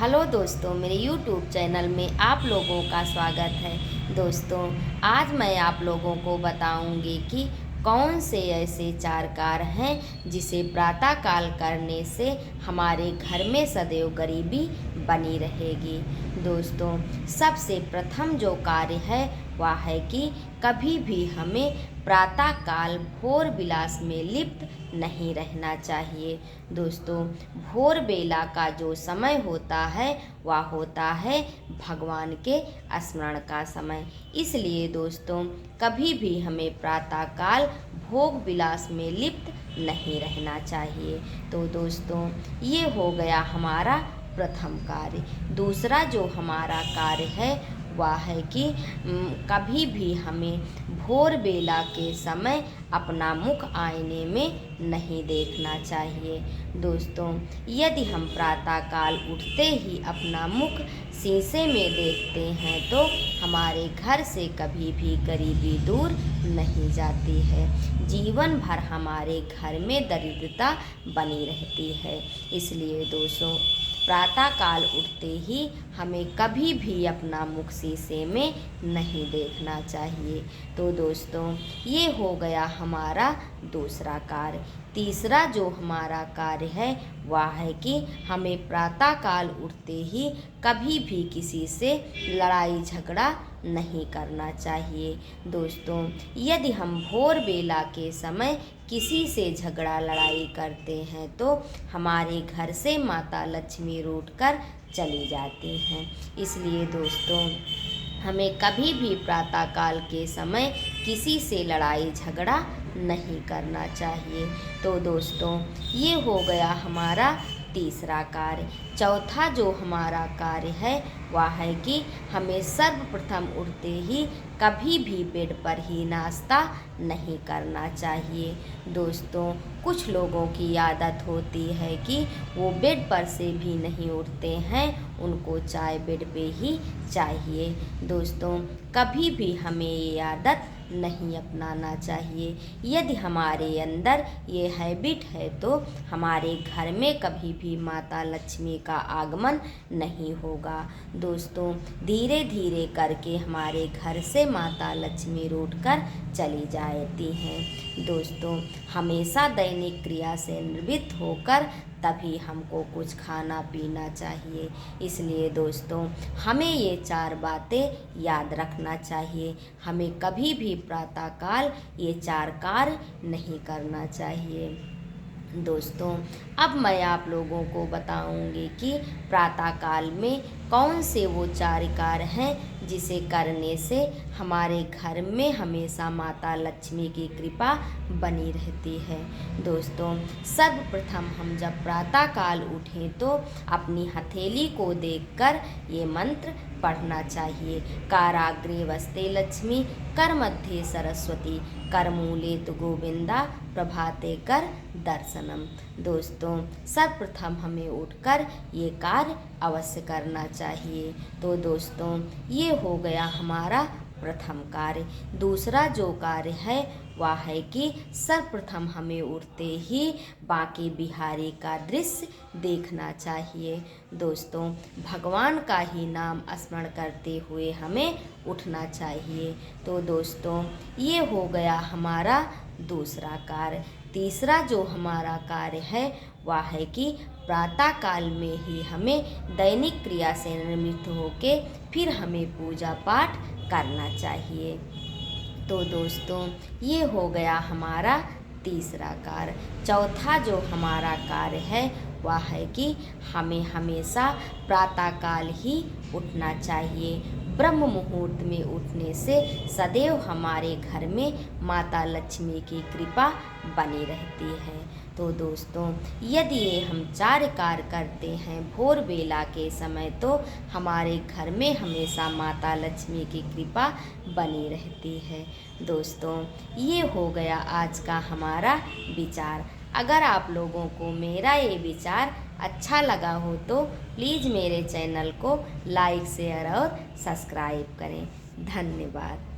Hello दोस्तों, मेरे YouTube channel में आप लोगों का स्वागत है। दोस्तों, आज मैं आप लोगों को बताऊंगी कि कौन से ऐसे 4 कार्य हैं जिसे प्रातःकाल करने से हमारे घर में सदैव गरीबी बनी रहेगी। दोस्तों, सबसे प्रथम जो कार्य है वह है कि कभी भी हमें प्रातःकाल भोर विलास में लिप्त नहीं रहना चाहिए। दोस्तों, भोर बेला का जो समय होता है वह होता है भगवान के स्मरण का समय। इसलिए दोस्तों, कभी भी हमें प्रातःकाल भोग विलास में लिप्त नहीं रहना चाहिए। तो दोस्तों, ये हो गया हमारा प्रथम कार्य। दूसरा जो हमारा कार्य है वह है कि कभी भी हमें भोर बेला के समय अपना मुख आईने में नहीं देखना चाहिए। दोस्तों, यदि हम प्रातःकाल उठते ही अपना मुख शीशे में देखते हैं तो हमारे घर से कभी भी गरीबी दूर नहीं जाती है। जीवन भर हमारे घर में दरिद्रता बनी रहती है। इसलिए दोस्तों, प्रातःकाल उठते ही हमें कभी भी अपना मुख शीशे में नहीं देखना चाहिए। तो दोस्तों, ये हो गया हमारा दूसरा कार्य। तीसरा जो हमारा कार्य है वह है कि हमें प्रातःकाल उठते ही कभी भी किसी से लड़ाई झगड़ा नहीं करना चाहिए। दोस्तों, यदि हम भोर बेला के समय किसी से झगड़ा लड़ाई करते हैं तो हमारे घर से माता लक्ष्मी रूठ कर चली जाती हैं। इसलिए दोस्तों, हमें कभी भी प्रातःकाल के समय किसी से लड़ाई झगड़ा नहीं करना चाहिए। तो दोस्तों, ये हो गया हमारा तीसरा कार्य। चौथा जो हमारा कार्य है वह है कि हमें सर्वप्रथम उठते ही कभी भी बेड पर ही नाश्ता नहीं करना चाहिए। दोस्तों, कुछ लोगों की आदत होती है कि वो बेड पर से भी नहीं उठते हैं, उनको चाय बेड पे ही चाहिए। दोस्तों, कभी भी हमें ये आदत नहीं अपनाना चाहिए। यदि हमारे अंदर ये हैबिट है तो हमारे घर में कभी भी माता लक्ष्मी का आगमन नहीं होगा। दोस्तों, धीरे धीरे करके हमारे घर से माता लक्ष्मी रूठ कर चली जाती हैं। दोस्तों, हमेशा दैनिक क्रिया से निवृत्त होकर तभी हमको कुछ खाना पीना चाहिए। इसलिए दोस्तों, हमें ये 4 बातें याद रखना चाहिए। हमें कभी भी प्रातःकाल ये 4 कार्य नहीं करना चाहिए। दोस्तों, अब मैं आप लोगों को बताऊंगी कि प्रातःकाल में कौन से वो 4 कार्य हैं जिसे करने से हमारे घर में हमेशा माता लक्ष्मी की कृपा बनी रहती है। दोस्तों, सर्वप्रथम हम जब प्रातःकाल उठें तो अपनी हथेली को देखकर ये मंत्र पढ़ना चाहिए। काराग्रे वस्ते लक्ष्मी, कर मध्ये सरस्वती, कर मूले तु गोविंदा, प्रभाते कर दर्शनम। दोस्तों, सर्वप्रथम हमें उठकर ये कार्य अवश्य करना चाहिए। तो दोस्तों, ये हो गया हमारा प्रथम कार्य। दूसरा जो कार्य है वह है कि सर्वप्रथम हमें उठते ही बांके बिहारी का दृश्य देखना चाहिए। दोस्तों, भगवान का ही नाम स्मरण करते हुए हमें उठना चाहिए। तो दोस्तों, ये हो गया हमारा दूसरा कार्य। तीसरा जो हमारा कार्य है वह है कि प्रातःकाल में ही हमें दैनिक क्रिया से निवृत्त होके फिर हमें पूजा पाठ करना चाहिए। तो दोस्तों, ये हो गया हमारा तीसरा कार्य। चौथा जो हमारा कार्य है वह है कि हमें हमेशा प्रातःकाल ही उठना चाहिए। ब्रह्म मुहूर्त में उठने से सदैव हमारे घर में माता लक्ष्मी की कृपा बनी रहती है। तो दोस्तों, यदि ये हम 4 कार्य करते हैं भोर बेला के समय तो हमारे घर में हमेशा माता लक्ष्मी की कृपा बनी रहती है। दोस्तों, ये हो गया आज का हमारा विचार। अगर आप लोगों को मेरा ये विचार अच्छा लगा हो तो प्लीज़ मेरे चैनल को लाइक शेयर और सब्सक्राइब करें। धन्यवाद।